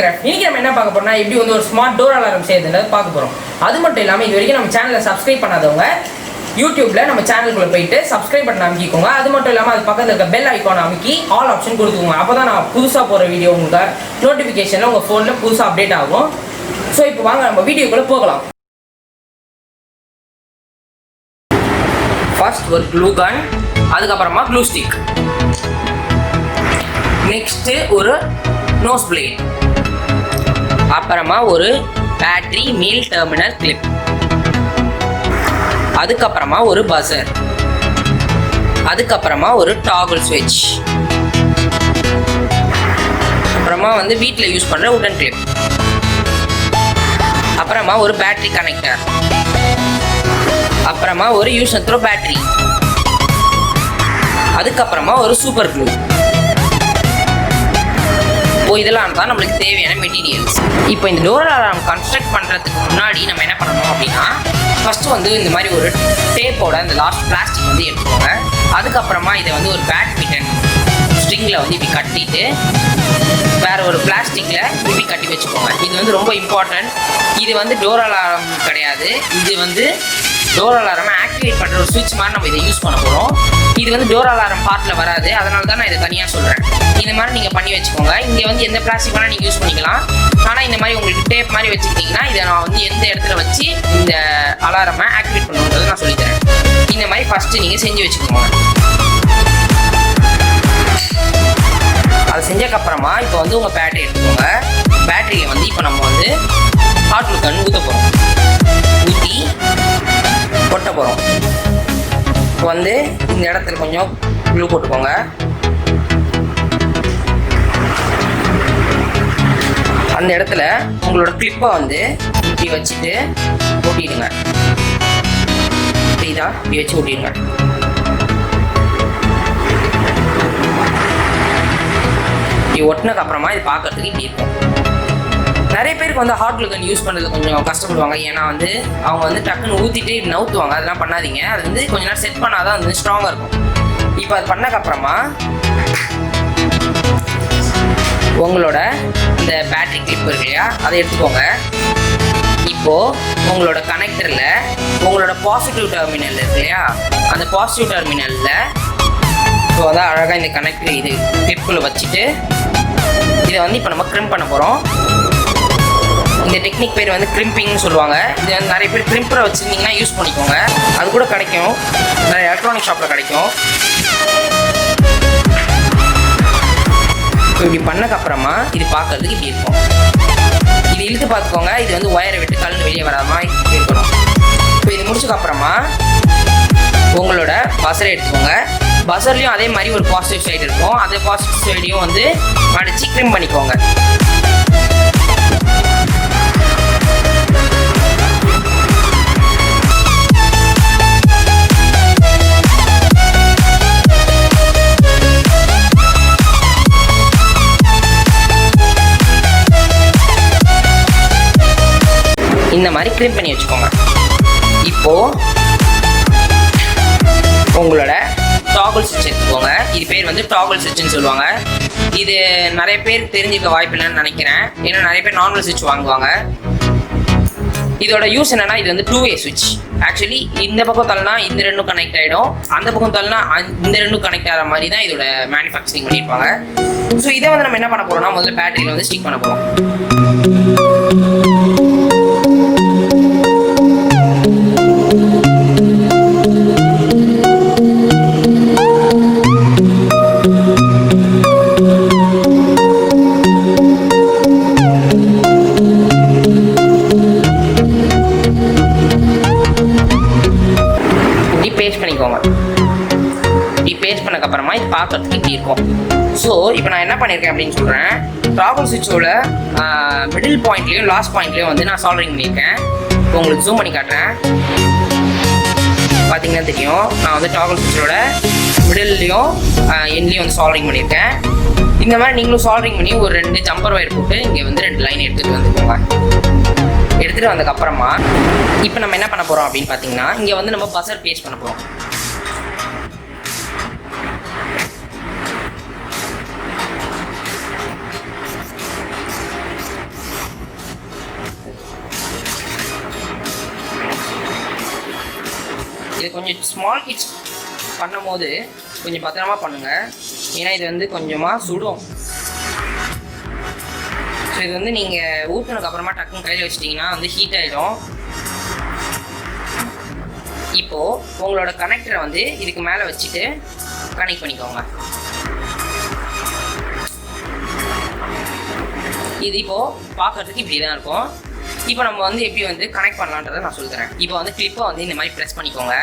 Craft. இன்னைக்கு நம்ம என்ன பார்க்க போறோம்னா எப்படி வந்து ஒரு ஸ்மார்ட் டோர் அலாரம் செய்யறதுன்றது பார்க்க போறோம். அது மட்டும் இல்லாமல் இது வரைக்கும் நம்ம சேனலை சப்ஸ்கிரைப் பண்ணாதவங்க யூடியூப்ல நம்ம சேனலுக்குள்ள போயிட்டு சப்ஸ்கிரைப் பண்ண அமைக்கிக்கோங்க. அது மட்டும் இல்லாமல் அது பக்கத்தில் இருக்க பெல் ஐக்கான் அமைக்கி ஆல் ஆப்ஷன் கொடுத்துக்கோங்க. அப்போ தான் நான் புதுசாக போகிற வீடியோ உங்களுக்கு நோட்டிஃபிகேஷனில் உங்கள் ஃபோனில் புதுசாக அப்டேட் ஆகும். ஸோ இப்போ வாங்க நம்ம வீடியோக்குள்ளே போகலாம். ஃபர்ஸ்ட் ஒரு க்ளூ கன், அதுக்கப்புறமா க்ளூ ஸ்டிக், நெக்ஸ்ட்டு ஒரு நோஸ் பிளேட், அப்புறமா ஒரு பேட்டரி மீல் டெர்மினல் கிளிப், அதுக்கப்புறமா ஒரு பஸர், அதுக்கப்புறமா ஒரு டாகுல் ஸ்விட்ச், அப்புறமா வந்து வீட்டில் யூஸ் பண்ணுற உடன் கிளிப், அப்புறமா ஒரு பேட்டரி கனெக்டர், அப்புறமா ஒரு யூஸ் அண்ட் த்ரோ பேட்டரி, அதுக்கப்புறமா ஒரு சூப்பர் க்ளூ. இதெல்லாம் தான் நம்மளுக்கு தேவையான மெட்டீரியல்ஸ். இப்போ இந்த டோர் அலாரம் கன்ஸ்ட்ரக்ட் பண்ணுறதுக்கு முன்னாடி நம்ம என்ன பண்ணணும் அப்படின்னா, ஃபஸ்ட்டு வந்து இந்த மாதிரி ஒரு டேப்போட இந்த லாஸ்ட் பிளாஸ்டிக் வந்து எடுத்துக்கோங்க. அதுக்கப்புறமா இதை வந்து ஒரு பேட்மிண்டன் ஸ்ட்ரிங்கில் வந்து இப்படி கட்டிட்டு வேற ஒரு பிளாஸ்டிக்கில் இப்படி கட்டி வச்சுக்கோங்க. இது வந்து ரொம்ப இம்பார்ட்டன்ட். இது வந்து டோர் அலாரம் கிடையாது, இது வந்து டோர் அலாரம் ஆக்டிவேட் பண்ணுற ஒரு சுவிட்ச் மாதிரி நம்ம இதை யூஸ் பண்ண போகிறோம். இது வந்து டோர் அலாரம் பார்ட்டில் வராது, அதனால தான் நான் இதை தனியாக சொல்கிறேன். இந்த மாதிரி நீங்கள் பண்ணி வச்சுக்கோங்க. இங்கே வந்து எந்த பிளாஸ்டிக் வேணால் நீங்கள் யூஸ் பண்ணிக்கலாம். ஆனால் இந்த மாதிரி உங்களுக்கு டேப் மாதிரி வச்சுக்கிட்டிங்கன்னா இதை நான் வந்து எந்த இடத்துல வச்சு இந்த அலாரமை ஆக்டிவேட் பண்ணுறது நான் சொல்லித்தரேன். இந்த மாதிரி ஃபஸ்ட்டு நீங்கள் செஞ்சு வச்சுக்கோங்க. அதை செஞ்சதுக்கப்புறமா இப்போ வந்து உங்கள் பேட்டரி எடுத்துக்கோங்க. பேட்டரியை வந்து இப்போ நம்ம வந்து ஹாட் க்ளூ கன் ஊற்ற போகிறோம், ஊற்றி கொட்ட போகிறோம். இப்போ வந்து இந்த இடத்துல கொஞ்சம் க்ளூ போட்டுக்கோங்க. அந்த இடத்துல உங்களோட கிளிப்பை வந்து இப்படி வச்சுட்டு ஒட்டிடுங்க. இதான் இப்படி வச்சு ஒட்டிடுங்க. இப்படி ஒட்டினதுக்கு அப்புறமா இது பார்க்கறதுக்கு இப்படி இருக்கும். நிறைய பேருக்கு வந்து ஹாட் க்ளூ கன் யூஸ் பண்ணுறது கொஞ்சம் கஷ்டப்படுவாங்க. ஏன்னா வந்து அவங்க வந்து டக்குன்னு ஊற்றிட்டு நவுத்துவாங்க. அதெல்லாம் பண்ணாதீங்க. அது வந்து கொஞ்ச நேரம் செட் பண்ணாதான் வந்து ஸ்ட்ராங்காக இருக்கும். இப்போ அது பண்ணதுக்கப்புறமா உங்களோட இந்த பேட்டரி கிளிப் இருக்கு இல்லையா, அதை எடுத்துக்கோங்க. இப்போது உங்களோட கனெக்டரில் உங்களோட பாசிட்டிவ் டெர்மினல் இருக்கு இல்லையா, அந்த பாசிட்டிவ் டெர்மினலில் இப்போ வந்து அழகாக இந்த கனெக்டர் இது கிளிப்பில் வச்சுட்டு இதை வந்து இப்போ நம்ம க்ரிம்ப் பண்ண போகிறோம். இந்த டெக்னிக் பேர் வந்து கிரிம்பிங்னு சொல்லுவாங்க. இது வந்து நிறைய பேர் கிரிம்பரை வச்சுருந்தீங்கன்னா யூஸ் பண்ணிக்கோங்க. அது கூட கிடைக்கும், நிறைய எலக்ட்ரானிக் ஷாப்பில் கிடைக்கும். இப்படி பண்ணக்கப்புறமா இது பார்க்கறதுக்கு இப்படி இருக்கும். இது இழுத்து பார்த்துக்கோங்க. இது வந்து ஒயரை விட்டு கலந்து வெளியே வராமல் இருக்கணும். இப்போ இது முடிச்சதுக்கப்புறமா உங்களோட பஸரை எடுத்துக்கோங்க. பஸர்லேயும் அதே மாதிரி ஒரு பாசிட்டிவ் சைடு இருக்கும். அதே பாசிட்டிவ் சைடையும் வந்து அடித்து க்ரிம் பண்ணிக்கோங்க. இந்த மாதிரி க்ளீன் பண்ணி வச்சுக்கோங்க. இப்போது உங்களோட டாகுல் ஸ்விட்ச் எடுத்துக்கோங்க. இது பேர் வந்து டாகுல் ஸ்விட்ச்னு சொல்லுவாங்க. இது நிறைய பேருக்கு தெரிஞ்சுக்க வாய்ப்பு இல்லைன்னு நினைக்கிறேன். ஏன்னா நிறைய பேர் நார்மல் ஸ்விட்ச் வாங்குவாங்க. இதோட யூஸ் என்னன்னா, இது வந்து 2-way ஸ்விட்ச். ஆக்சுவலி இந்த பக்கம் தள்ளனா இந்த ரெண்டும் கனெக்ட் ஆகிடும், அந்த பக்கம் தள்ளனா இந்த ரெண்டும் கனெக்ட் ஆகிற மாதிரி தான் இதோட மேனுஃபேக்சரிங் பண்ணியிருப்பாங்க. ஸோ இதை வந்து நம்ம என்ன பண்ண போகிறோம்னா, முதல்ல பேட்டரியில் வந்து ஸ்டிக் பண்ண போகிறோம். பண்ணக்கப்புறமா இது பார்க்கறதுக்கு இப்படி இருக்கும். ஸோ இப்போ நான் என்ன பண்ணியிருக்கேன் அப்படின்னு சொல்கிறேன். டாகுல் ஸ்விட்சோட மிடில் பாயிண்ட்லேயும் லாஸ்ட் பாயிண்ட்லேயும் வந்து நான் சால்வரிங் பண்ணியிருக்கேன். இப்போ உங்களுக்கு ஜூம் பண்ணி காட்டுறேன். பார்த்தீங்கன்னா தெரியும், நான் வந்து டாகுல் ஸ்விட்சோட மிடில்லையும் எண்ட்லேயும் வந்து சால்வரிங் பண்ணியிருக்கேன். இந்த மாதிரி நீங்களும் சால்வரிங் பண்ணி ஒரு 2 ஜம்பர் ஒயர் போட்டு இங்கே வந்து 2 லைன் எடுத்துகிட்டு வந்துக்கோங்க. எடுத்துகிட்டு வந்ததுக்கப்புறமா இப்போ நம்ம என்ன பண்ண போகிறோம் அப்படின்னு பார்த்தீங்கன்னா, இங்கே வந்து நம்ம பஸர் பேஸ்ட் பண்ண போகிறோம். இது கொஞ்சம் ஸ்மால் கிட்ஸ் பண்ணும் போது கொஞ்சம் பத்திரமா பண்ணுங்கள், ஏன்னா இது வந்து கொஞ்சமாக சுடும். ஸோ இது வந்து நீங்கள் ஊற்றுனதுக்கப்புறமா டக்குன்னு கையில் வச்சிட்டிங்கன்னா வந்து ஹீட் ஆகிடும். இப்போது உங்களோட கனெக்டரை வந்து இதுக்கு மேலே வச்சுட்டு கனெக்ட் பண்ணிக்கோங்க. இது இப்போது பார்க்குறதுக்கு இப்படி தான் இருக்கும். இப்போ நம்ம வந்து எப்படி வந்து கனெக்ட் பண்ணலான்றதை நான் சொல்கிறேன். இப்போ வந்து கிளிப்பை வந்து இந்த மாதிரி ப்ரெஸ் பண்ணிக்கோங்க.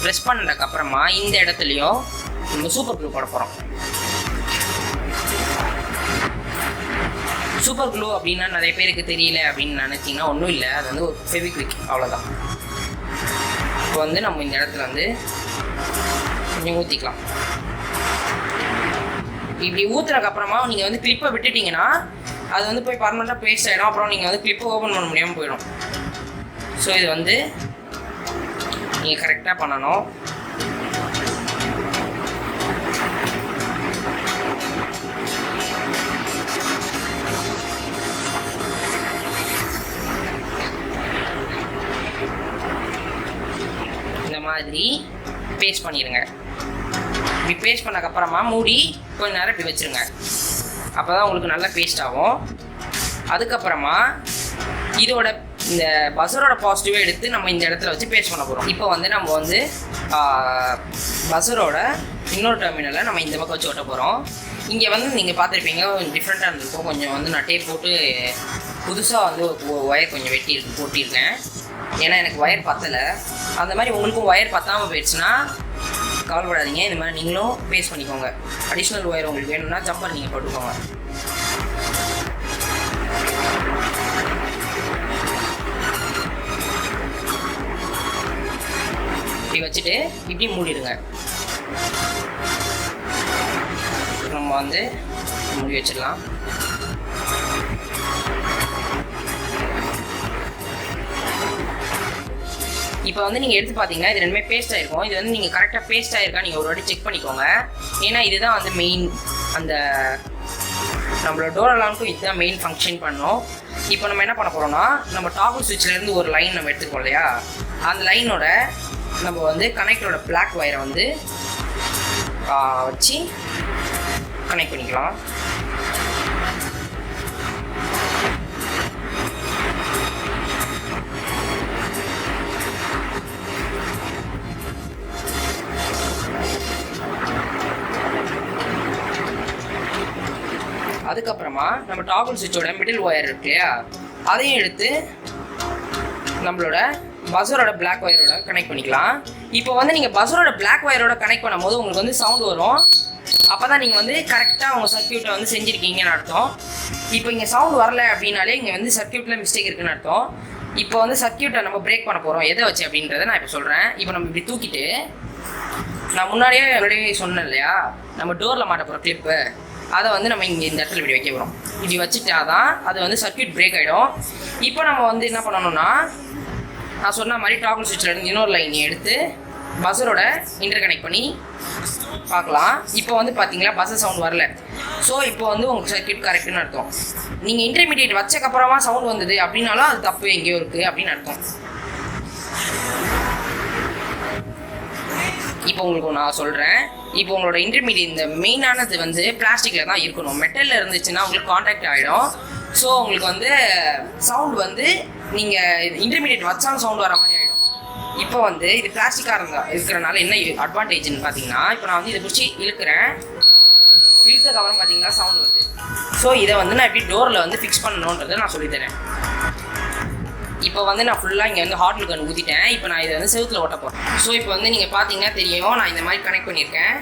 ப்ரெஸ் பண்ணதுக்கப்புறமா இந்த இடத்துலையும் நம்ம சூப்பர் க்ளூ போட போகிறோம். சூப்பர் க்ளூ அப்படின்னா நிறைய பேருக்கு தெரியல அப்படின்னு நினச்சிங்கன்னா ஒன்றும் இல்லை, அது வந்து ஒரு ஃபெவிக்விக், அவ்வளோதான். இப்போ வந்து நம்ம இந்த இடத்துல வந்து கொஞ்சம் ஊற்றிக்கலாம். இப்படி ஊற்றுனதுக்கப்புறமா நீங்கள் வந்து கிளிப்பை விட்டுட்டிங்கன்னா அது வந்து போய் பர்மனெண்ட்டாக பேஸ்ட் ஆகிடும். அப்புறம் நீங்கள் வந்து கிளிப்பை ஓப்பன் பண்ண முடியாமல் போயிடும். ஸோ இது வந்து நீங்கள் கரெக்டாக பண்ணணும். இந்த மாதிரி பேஸ்ட் பண்ணிடுங்க. இப்படி பேஸ்ட் பண்ணதுக்கப்புறமா மூடி கொஞ்சம் நேரம் இப்படி வச்சுருங்க. அப்போ தான் உங்களுக்கு நல்லா பேஸ்ட் ஆகும். அதுக்கப்புறமா இதோட இந்த பஸரோட பாசிட்டிவாக எடுத்து நம்ம இந்த இடத்துல வச்சு பேஸ்ட் பண்ண போகிறோம். இப்போ வந்து நம்ம வந்து பஸரோட இன்னொரு டெர்மினலை நம்ம இந்த பக்கம் வச்சு ஓட்ட போகிறோம். இங்கே வந்து நீங்கள் பார்த்துருப்பீங்க கொஞ்சம் டிஃப்ரெண்ட்டாக இருந்திருக்கும். கொஞ்சம் வந்து நான் டேப் போட்டு புதுசாக வந்து ஒயர் கொஞ்சம் போட்டியிருக்கேன், ஏன்னா எனக்கு ஒயர் பத்தலை. அந்த மாதிரி உங்களுக்கும் ஒயர் பத்தாமல் போயிடுச்சுன்னா கவலைப்படாதீங்க, இந்த மாதிரி நீங்களும் பேஸ்ட் பண்ணிக்கோங்க. அடிஷ்னல் ஒயர் உங்களுக்கு வேணும்னா ஜம்பர் நீங்கள் போட்டுக்கோங்க. இப்படி வச்சுட்டு இப்படி மூடிடுங்க. நம்ம வந்து மூடி வச்சிடலாம். இப்போ வந்து நீங்கள் எடுத்து பார்த்தீங்கன்னா இது ரெண்டுமே பேஸ்ட் ஆகிருக்கும். இது வந்து நீங்கள் கரெக்டாக பேஸ்ட் ஆகிருக்கா நீங்கள் ஒரு வாட்டி செக் பண்ணிக்கோங்க. ஏன்னா இதுதான் வந்து மெயின், அந்த நம்மளோட டோர் அலார்முக்கும் இதுதான் மெயின் ஃபங்க்ஷன் பண்ணோம். இப்போ நம்ம என்ன பண்ண போகிறோம்னா, நம்ம டாகுல் ஸ்விட்ச்லேருந்து ஒரு லைன் நம்ம எடுத்துக்கோம் இல்லையா, அந்த லைனோட நம்ம வந்து கனெக்டரோட பிளாக் ஒயரை வந்து வச்சு கனெக்ட் பண்ணிக்கலாம். அதுக்கப்புறமா நம்ம டாகுல் ஸ்விட்சோட மிடில் ஒயர் இருக்கு இல்லையா, அதையும் எடுத்து நம்மளோட பஸரோட பிளாக் ஒயரோட கனெக்ட் பண்ணிக்கலாம். இப்போ வந்து நீங்கள் பஸரோட பிளாக் ஒயரோட கனெக்ட் பண்ணும்போது உங்களுக்கு வந்து சவுண்ட் வரும். அப்போ தான் நீங்கள் வந்து கரெக்டாக உங்கள் சர்க்யூட்டை வந்து செஞ்சுருக்கீங்கன்னு அர்த்தம். இப்போ இங்கே சவுண்ட் வரல அப்படின்னாலே இங்கே வந்து சர்க்யூட்டில் மிஸ்டேக் இருக்குன்னு அர்த்தம். இப்போ வந்து சர்க்யூட்டை நம்ம பிரேக் பண்ண போகிறோம் எதை வச்சு அப்படின்றத நான் இப்போ சொல்கிறேன். இப்போ நம்ம இப்படி தூக்கிட்டு, நான் முன்னாடியே சொன்னேன் இல்லையா, நம்ம டோரில் மாட்ட போகிற கிளிப்பு, அதை வந்து நம்ம இங்கே இந்த இடத்துல இப்படி வைக்க போகிறோம். இப்படி வச்சுட்டா தான் அது வந்து சர்க்யூட் பிரேக் ஆகிடும். இப்போ நம்ம வந்து என்ன பண்ணணும்னா, நான் சொன்ன மாதிரி டாகுல் ஸ்விட்ச்லேருந்து இன்னொரு லைன் எடுத்து பஸரோட இன்டர் கனெக்ட் பண்ணி பார்க்கலாம். இப்போ வந்து பார்த்தீங்களா பஸ் சவுண்ட் வரல. ஸோ இப்போ வந்து உங்கள் சர்க்யூட் கரெக்டுன்னு அர்த்தம். நீங்கள் இன்டர்மீடியேட் வச்சக்கப்புறமா சவுண்ட் வந்தது அப்படின்னாலும் அது தப்பு எங்கேயோ இருக்குது அப்படின்னு அர்த்தம். இப்போ உங்களுக்கு நான் சொல்கிறேன், இப்போ உங்களோட இன்டர்மீடியட் இந்த மெயினானது வந்து பிளாஸ்டிக்கில் தான் இருக்கணும். மெட்டலில் இருந்துச்சுன்னா உங்களுக்கு காண்டாக்ட் ஆகிடும். ஸோ உங்களுக்கு வந்து சவுண்ட் வந்து நீங்கள் இன்டர்மீடியட் வச்சாலும் சவுண்ட் வர மாதிரி ஆகிடும். இப்போ வந்து இது பிளாஸ்டிக்காக இருக்கிறனால என்ன அட்வான்டேஜ்னு பார்த்தீங்கன்னா, இப்போ நான் வந்து இதை பிடிச்சி இழுக்கிறேன், இழுத்ததுக்கப்புறம் பார்த்தீங்கன்னா சவுண்ட் வருது. ஸோ இதை வந்து நான் எப்படி டோரில் வந்து ஃபிக்ஸ் பண்ணணுன்றதை நான் சொல்லித்தரேன். இப்போ வந்து நான் ஃபுல்லாக இங்கே வந்து ஹாட் கன் ஊற்றிட்டேன். இப்போ நான் இதை வந்து செவுத்தில் ஓட்ட போகிறேன். ஸோ இப்போ வந்து நீங்கள் பார்த்தீங்கன்னா தெரியும், நான் இந்த மாதிரி கனெக்ட் பண்ணியிருக்கேன்.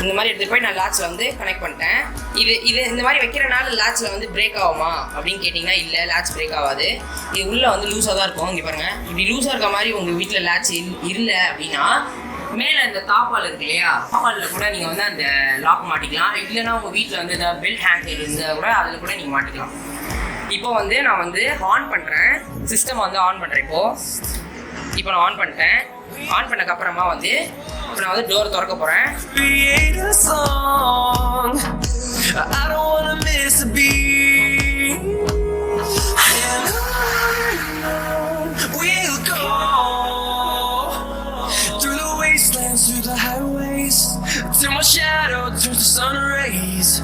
இந்த மாதிரி எடுத்துகிட்டு போய் நான் லேட்சில் வந்து கனெக்ட் பண்ணிட்டேன். இது இந்த மாதிரி வைக்கிறனால லேட்சில் வந்து பிரேக் ஆகுமா அப்படின்னு கேட்டிங்கன்னா இல்லை, லேட்ச் பிரேக் ஆகாது. இது உள்ளே வந்து லூஸாக தான் இருக்கும். இங்கே பாருங்கள், இப்படி லூஸாக இருக்க மாதிரி உங்கள் வீட்டில் லேட்ச் இல்லை அப்படின்னா மேலே இந்த தாப்பால் இருக்கு இல்லையா, தாப்பாலில் கூட நீங்கள் வந்து அந்த லாக் மாட்டிக்கலாம். இல்லைன்னா உங்கள் வீட்டில் வந்து இந்த பெல் ஹேங்கர் இருந்தால் கூட அதில் கூட நீங்கள் மாட்டிக்கலாம். இப்போ வந்து நான் வந்து ஆன் பண்ணுறேன், சிஸ்டம் வந்து ஆன் பண்ணுறேன். இப்போ நான் ஆன் பண்ணிட்டேன். ஆன் பண்ணக்கப்புறமா வந்து இப்போ நான் வந்து டோர் திறக்க போகிறேன். shadow turns to sun rays.